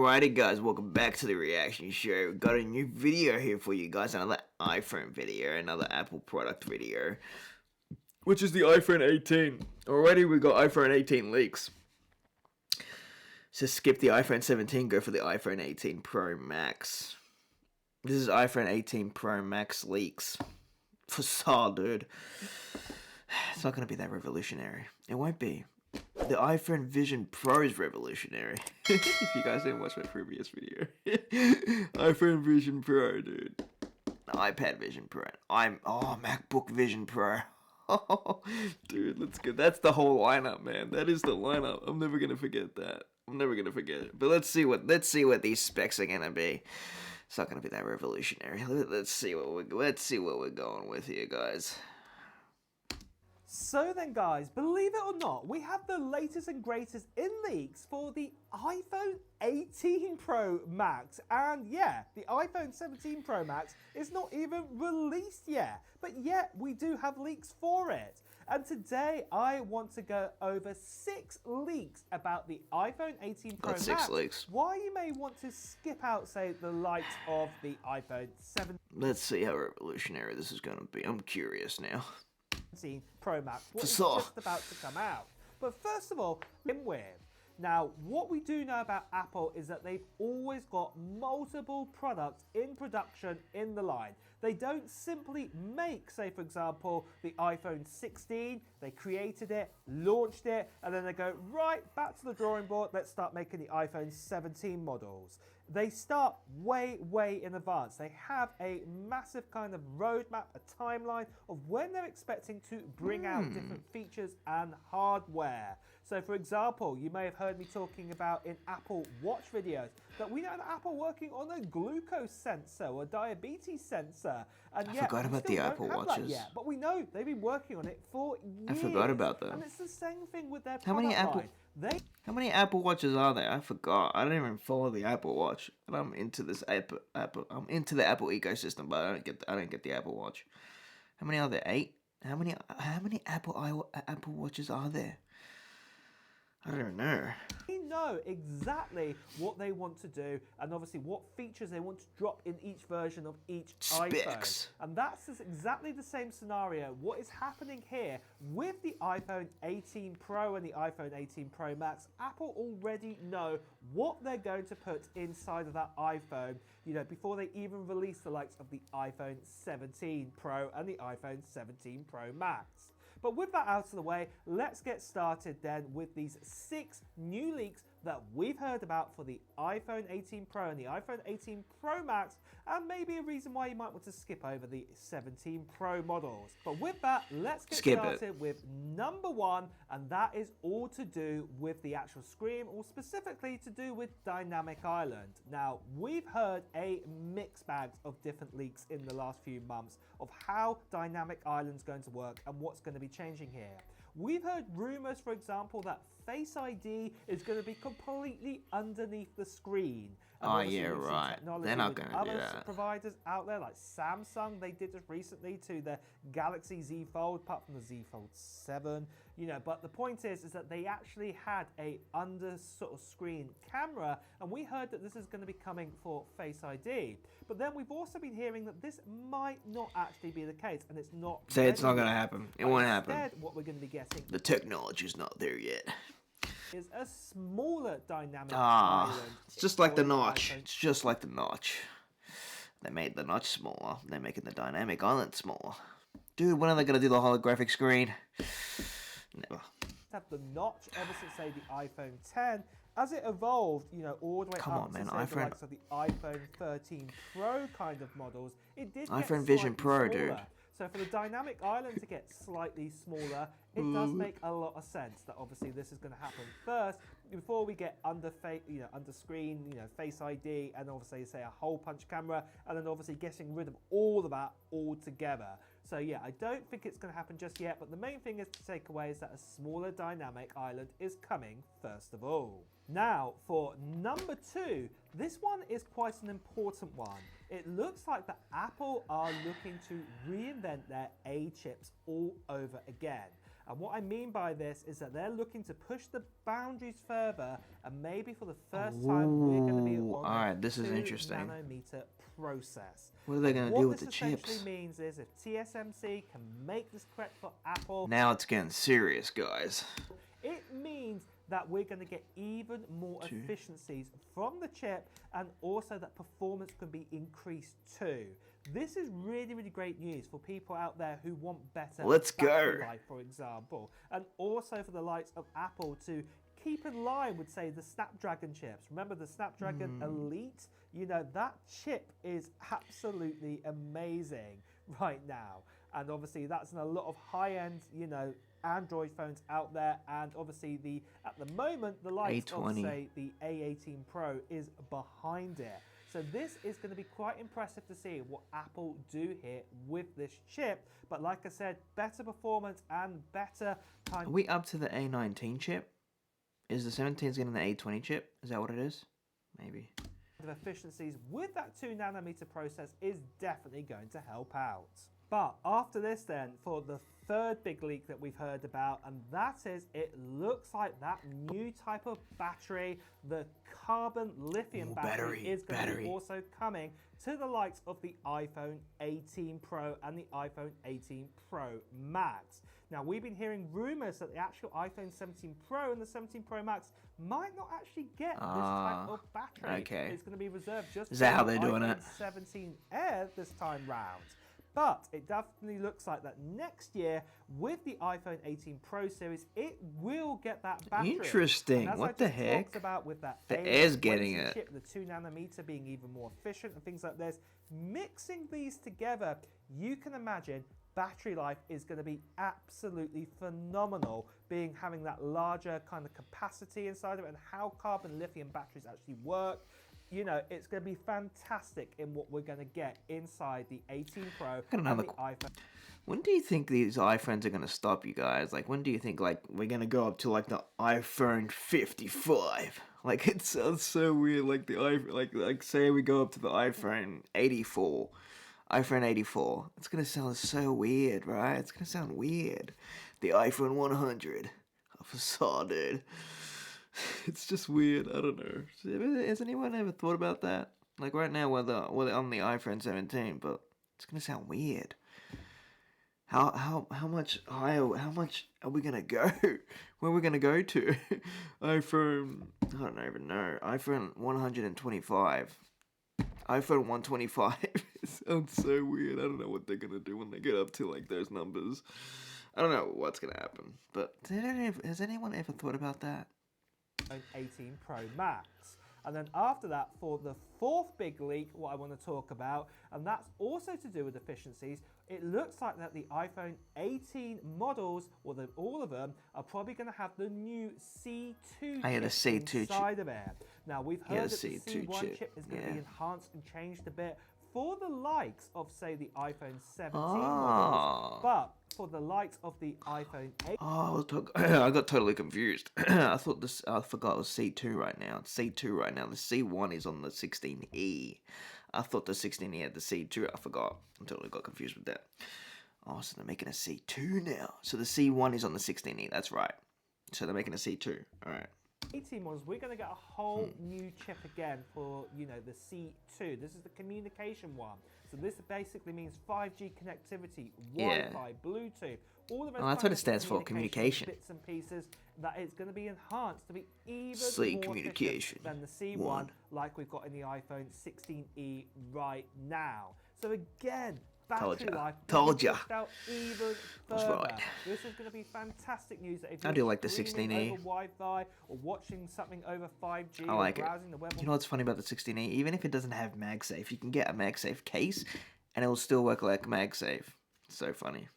Alrighty guys, welcome back to the reaction show. Got a new video here for you guys, another iPhone video, another Apple product video, which is the iPhone 18. Already we got iPhone 18 leaks. So skip the iPhone 17, go for the iPhone 18 Pro Max. This is iPhone 18 Pro Max leaks. For sale, dude. It's not going to be that revolutionary. It won't be. The iPhone Vision Pro is revolutionary. If you guys didn't watch my previous video. iPhone Vision Pro, dude. iPad Vision Pro. MacBook Vision Pro. Dude, let's go. That's the whole lineup, man. That is the lineup. I'm never gonna forget that. I'm never gonna forget it. But let's see what these specs are gonna be. It's not gonna be that revolutionary. Let's see what we're going with here, guys. So then guys, believe it or not, we have the latest and greatest in leaks for the iPhone 18 Pro Max. And yeah, the iPhone 17 Pro Max is not even released yet, but yet we do have leaks for it. And today I want to go over 6 leaks about the iPhone 18 Pro Max. 6 leaks. Why you may want to skip out, say, the likes of the iPhone 17. Let's see how revolutionary this is going to be. I'm curious now. Pro Max, what is just about to come out. But first of all, begin with. Now, what we do know about Apple is that they've always got multiple products in production in the line. They don't simply make, say for example, the iPhone 16, they created it, launched it, and then they go right back to the drawing board, let's start making the iPhone 17 models. They start way in advance. They have a massive kind of roadmap, a timeline of when they're expecting to bring out different features and hardware. So for example, you may have heard me talking about in Apple Watch videos that we know that Apple working on a glucose sensor or diabetes sensor. And I forgot about the Apple Watches. Yet, but we know they've been working on it for years. I forgot about that. And it's the same thing with their How many Apple Watches are there? I forgot. I don't even follow the Apple Watch, and I'm into this Apple. I'm into the Apple ecosystem, but I don't get the Apple Watch. How many are there? 8. How many Apple Watches are there? I don't know. We know exactly what they want to do and obviously what features they want to drop in each version of each iPhone. And that's exactly the same scenario. What is happening here with the iPhone 18 Pro and the iPhone 18 Pro Max, Apple already know what they're going to put inside of that iPhone, you know, before they even release the likes of the iPhone 17 Pro and the iPhone 17 Pro Max. But with that out of the way, let's get started then with these 6 new leaks that we've heard about for the iPhone 18 Pro and the iPhone 18 Pro Max, and maybe a reason why you might want to skip over the 17 Pro models. But with that, let's get started with number 1, and that is all to do with the actual screen, or specifically to do with Dynamic Island. Now, we've heard a mixed bag of different leaks in the last few months of how Dynamic Island's going to work and what's going to be changing here. We've heard rumors, for example, that Face ID is going to be completely underneath the screen. Oh yeah, right. They're not going to do that. Other providers out there like Samsung, they did this recently to their Galaxy Z Fold, apart from the Z Fold 7. You know, but the point is that they actually had a under sort of screen camera, and we heard that this is going to be coming for Face ID. But then we've also been hearing that this might not actually be the case, and it's not. Say it's not going to happen. It won't happen. Instead, what we're going to be getting, the technology's not there yet, is a smaller Dynamic Island. It's just like the Notch. It's just like the Notch. They made the Notch smaller. They're making the Dynamic Island smaller. Dude, when are they going to do the holographic screen? Never. Have the Notch ever since, say, the iPhone 10. As it evolved, you know, all the way up to the likes of the iPhone 13 Pro kind of models, it did iPhone Vision Pro, smaller. dude. So for the Dynamic Island to get slightly smaller, it does make a lot of sense that obviously this is going to happen first before we get under screen, you know, Face ID, and obviously say a hole punch camera, and then obviously getting rid of all of that altogether. So yeah, I don't think it's going to happen just yet, but the main thing is to take away is that a smaller Dynamic Island is coming first of all. Now, for number 2, this one is quite an important one. It looks like that Apple are looking to reinvent their A chips all over again. And what I mean by this is that they're looking to push the boundaries further, and maybe for the first time we're going to be Alright, this is 2 interesting. nanometer process. What are they going to do with the What chips? this essentially means is if TSMC can make this correct for Apple, Now it's getting serious, guys. it means that we're going to get even more efficiencies from the chip, and also that performance can be increased too. This is really, really great news for people out there who want better battery life, for example, and also for the likes of Apple to keep in line with, say, the Snapdragon chips. Remember the Snapdragon Elite? You know, that chip is absolutely amazing right now. And obviously that's in a lot of high-end, you know, Android phones out there, and obviously at the moment the likes of, say, the A18 Pro is behind it. So this is going to be quite impressive to see what Apple do here with this chip. But like I said, better performance and better kind of... Are we up to the A19 chip? Is the 17's getting the A20 chip? Is that what it is? Maybe. ...of efficiencies with that 2 nanometer process is definitely going to help out. But after this then, for the third big leak that we've heard about, and that is, it looks like that new type of battery, the carbon lithium battery, is going to be also coming to the likes of the iPhone 18 Pro and the iPhone 18 Pro Max. Now, we've been hearing rumors that the actual iPhone 17 Pro and the 17 Pro Max might not actually get this type of battery. Okay. It's going to be reserved just is that how they're the doing iPhone it? 17 Air this time round. But it definitely looks like that next year, with the iPhone 18 Pro series, it will get that battery. Interesting. What the heck? Talked about with that the Air's getting it. Chip, the 2 nanometer being even more efficient and things like this. Mixing these together, you can imagine battery life is going to be absolutely phenomenal, having that larger kind of capacity inside of it, and how carbon lithium batteries actually work. You know, it's going to be fantastic in what we're going to get inside the 18 Pro and the iPhone. When do you think these iPhones are going to stop, you guys? Like, when do you think, like, we're going to go up to, like, the iPhone 55? Like, it sounds so weird, like, the iPhone, like, say we go up to the iPhone 84. iPhone 84. It's going to sound so weird, right? It's going to sound weird. The iPhone 100. A facade, dude. It's just weird. I don't know. Has anyone ever thought about that? Like right now, we're on the iPhone 17, but it's gonna sound weird. How much higher? How much are we gonna go? Where are we gonna go to? iPhone. I don't even know. iPhone 125. iPhone 125. It sounds so weird. I don't know what they're gonna do when they get up to like those numbers. I don't know what's gonna happen. But has anyone ever thought about that? 18 Pro Max. And then after that, for the fourth big leak, what I want to talk about, and that's also to do with efficiencies, it looks like that the iPhone 18 models, or all of them, are probably going to have the new C2 chip inside of it. Now, we've heard that the C1 chip is going to be enhanced and changed a bit for the likes of, say, the iPhone 17 models, but for the likes of the iPhone 8. Oh, I got totally confused. I forgot it was C2 right now. It's C2 right now. The C1 is on the 16E. I thought the 16E had the C2. I forgot. I totally got confused with that. Oh, so they're making a C2 now. So the C1 is on the 16E. That's right. So they're making a C2. All right. 18 models, we're going to get a whole new chip again for, you know, the C2. This is the communication one. So this basically means 5G connectivity, Wi-Fi, Bluetooth, all of those that's what it stands for, communication. Bits and pieces, that it's going to be enhanced to be even more efficient than the C1 like we've got in the iPhone 16e right now. So again, battery life Told ya. Out even further. Right. This is going to be fantastic news. If I do like the 16e. Over Wi-Fi or watching something over 5G, I like or browsing the web. You know what's funny about the 16e? Even if it doesn't have MagSafe, you can get a MagSafe case, and it will still work like MagSafe. It's so funny.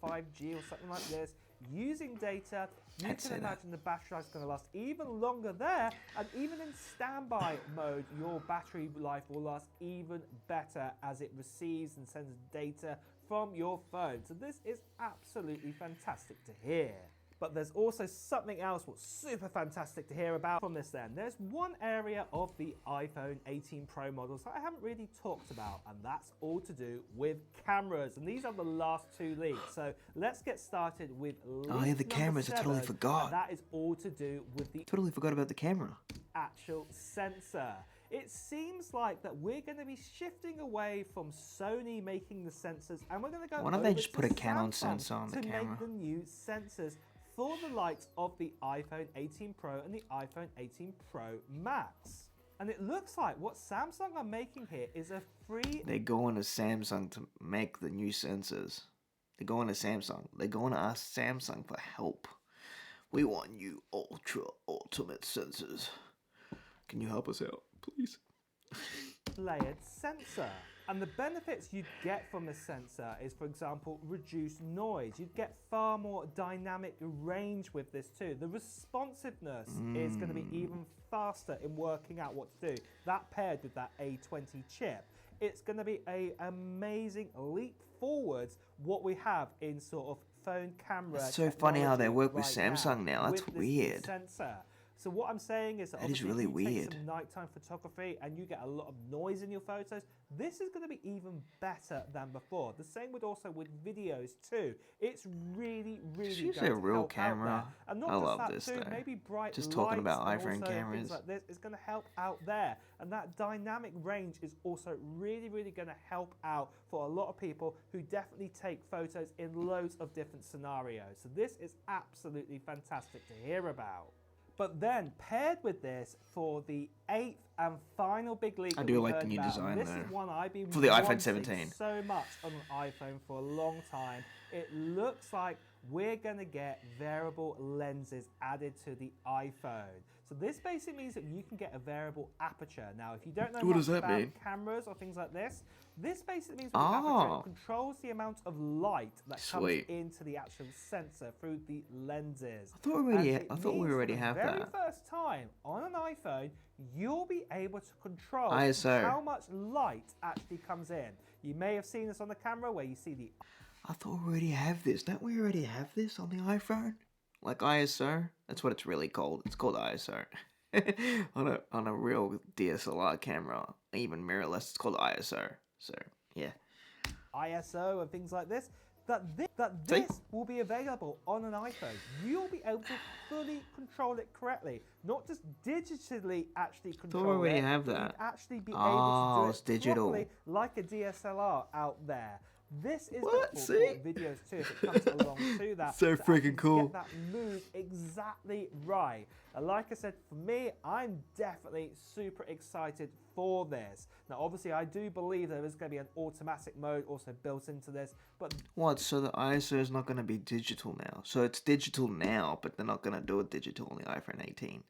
5G or something like this, using data, you can imagine the battery life is going to last even longer there, and even in standby mode, your battery life will last even better as it receives and sends data from your phone. So this is absolutely fantastic to hear. But there's also something else what's super fantastic to hear about from this then. There's one area of the iPhone 18 Pro models that I haven't really talked about, and that's all to do with cameras. And these are the last two leaks. So let's get started with leak the cameras. 7, I totally forgot. that is all to do with the Totally forgot about the camera. actual sensor. It seems like that we're going to be shifting away from Sony making the sensors, and we're going to go Why don't over they just to put a Canon Samsung sensor on the to camera? make the new sensors for the likes of the iPhone 18 Pro and the iPhone 18 Pro Max. And it looks like what Samsung are making here is a free... They're going to Samsung to make the new sensors. They're going to Samsung. They're going to ask Samsung for help. We want you ultimate sensors. Can you help us out, please? layered sensor. And the benefits you'd get from this sensor is, for example, reduced noise. You'd get far more dynamic range with this too. The responsiveness is going to be even faster in working out what to do. That paired with that A20 chip, it's going to be an amazing leap forwards what we have in sort of phone camera. It's so funny how they work with right Samsung now. That's with this new weird. sensor. So what I'm saying is that That is obviously really if you weird. take some nighttime photography and you get a lot of noise in your photos, this is going to be even better than before. The same would also with videos too. It's really, really Just use going a to real help camera. out there. And not I just love that this too, though. maybe bright Just talking about lights and iPhone also cameras. things like this is going to help out there. And that dynamic range is also really, really going to help out for a lot of people who definitely take photos in loads of different scenarios. So this is absolutely fantastic to hear about. But then paired with this for the 8th and final big leak, I that do we've like the heard new about, design this though. is one I've been For the iPhone wanting 17. so much on an iPhone for a long time. It looks like we're going to get variable lenses added to the iPhone. So this basically means that you can get a variable aperture. Now, if you don't know What much does that about mean? cameras or things like this basically means that the Oh. aperture controls the amount of light that Sweet. comes into the actual sensor through the lenses. I thought we already have For the that. very first time on an iPhone, you'll be able to control ISO. how much light actually comes in. You may have seen this on the camera where you see the... I thought we already have this. Don't we already have this on the iPhone? Like ISO? That's what it's really called. It's called ISO. on a real DSLR camera, even mirrorless, it's called ISO. So yeah. ISO and things like this, that this will be available on an iPhone. You'll be able to fully control it correctly, not just digitally actually control we already it, have but that. you'd actually be Oh, able to do it's it digital. properly like a DSLR out there. This is What? helpful See? for videos too, if it comes along to that. So to actually freaking cool. Get that move exactly right. And like I said, for me, I'm definitely super excited for this. Now, obviously, I do believe there is going to be an automatic mode also built into this, but What? So the ISO is not going to be digital now. So it's digital now, but they're not going to do it digital on the iPhone 18.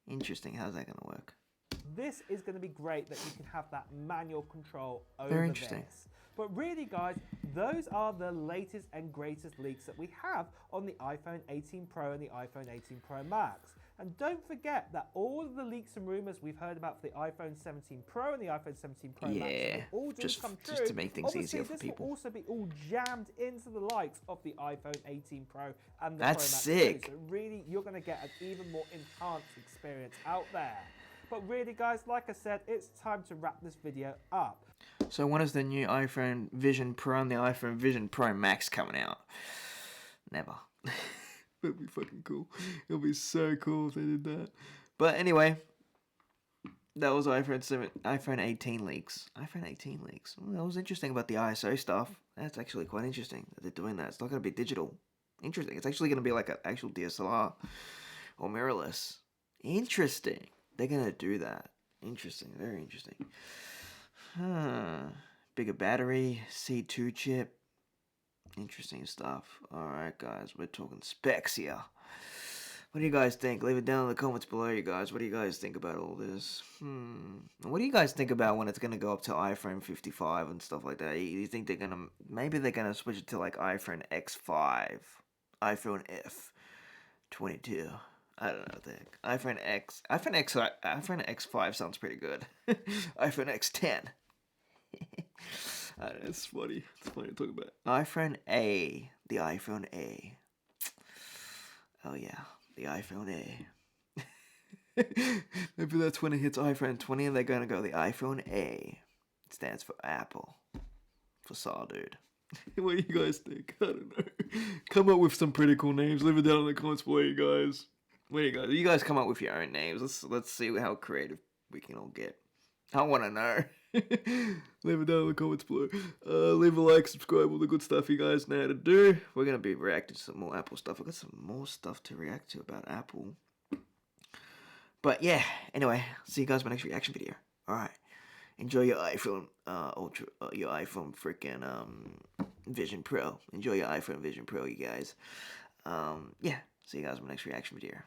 Interesting. How's that going to work? this is going to be great that you can have that manual control over Very interesting. this. But really, guys, those are the latest and greatest leaks that we have on the iPhone 18 Pro and the iPhone 18 Pro Max. And don't forget that all of the leaks and rumors we've heard about for the iPhone 17 Pro and the iPhone 17 Pro Max Yeah, will all do just come true. to make things Obviously, easier for this people. will also be all jammed into the likes of the iPhone 18 Pro and the That's Pro Max sick. too. So really, you're going to get an even more enhanced experience out there. But really, guys, like I said, it's time to wrap this video up. So when is the new iPhone Vision Pro and the iPhone Vision Pro Max coming out? Never. That'd be fucking cool. It'll be so cool if they did that. But anyway, that was iPhone 18 leaks. iPhone 18 leaks. Well, that was interesting about the ISO stuff. That's actually quite interesting that they're doing that. It's not going to be digital. Interesting. It's actually going to be like an actual DSLR or mirrorless. Interesting. They're going to do that. Interesting. Very interesting. Bigger battery, C2 chip. Interesting stuff. Alright, guys, we're talking specs here. What do you guys think? Leave it down in the comments below, you guys. What do you guys think about all this? What do you guys think about when it's going to go up to iPhone 55 and stuff like that? You think they're going to... Maybe they're going to switch it to like iPhone X5, iPhone F22. I don't know. iPhone X5 sounds pretty good. iPhone X10. I don't know, it's funny. It's funny to talk about. iPhone A. The iPhone A. Oh yeah, the iPhone A. Maybe that's when it hits iPhone 20 and they're gonna go the iPhone A. It stands for Apple. For Saw, dude. What do you guys think? I don't know. Come up with some pretty cool names. Leave it down in the comments below, you guys. What do you guys? You guys come up with your own names. Let's see how creative we can all get. I want to know. Leave it down in the comments below. Leave a like, subscribe, all the good stuff you guys know how to do. We're going to be reacting to some more Apple stuff. I've got some more stuff to react to about Apple. But yeah, anyway, see you guys in my next reaction video. Alright. Enjoy your iPhone Ultra, your iPhone freaking Vision Pro. Enjoy your iPhone Vision Pro, you guys. Yeah, see you guys in my next reaction video.